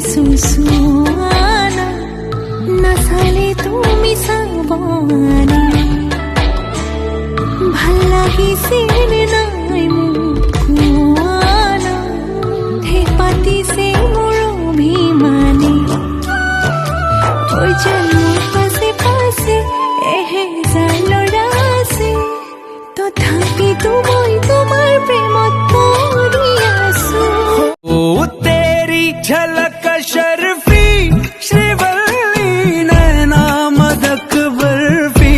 সুসুয়ানা নাচালে তুমি চাবানে ভাল লাগিছিল নাই মোক কোৱানা হে পাতিছে মোৰ অভিমানে ঐ জন্মৰ পাছে পাছে এহেজাৰ ল'ৰা আছে তথাপিতো মই তোমাৰ প্ৰেমত পৰি আছো ओ तेरी झलक शर्फी श्रीवल्ली नैना मदक बर्फी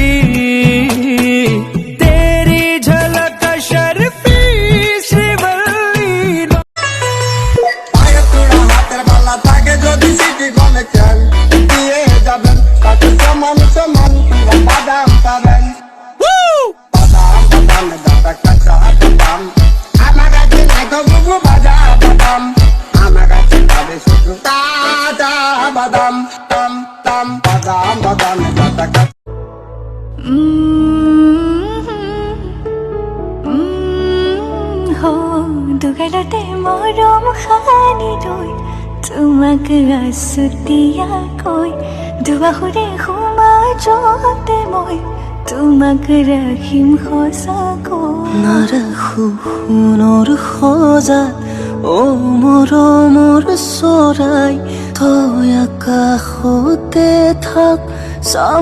तेरी झलक शर्फी श्रीवल्ली পায়ে তোরা হাতের বালা থাকে যদি সিটি গলে খেল দিয়ে যাবেন তাকে সমান সমান পুরা বাদাম পাবেন বাদাম বাদাম দাদা কাঁচা বাদাম আমার কাছে নাই তো বুবু বাজা বাদাম আমার কাছে পাবে শুধু তাজা বাদাম টাম টাম বাদাম বাদাম দাদা কাঁচা দুগালতে মৰম সানি লৈ তোমাক আছুতীয়াকৈ দুৱাহুৰে সমাজতে মই তোমাক ৰাখিম সঁচাকৈ নাৰাখো সোণৰ সজাত অ মৰমৰ চৰাই তই আকাশতে থাক চাম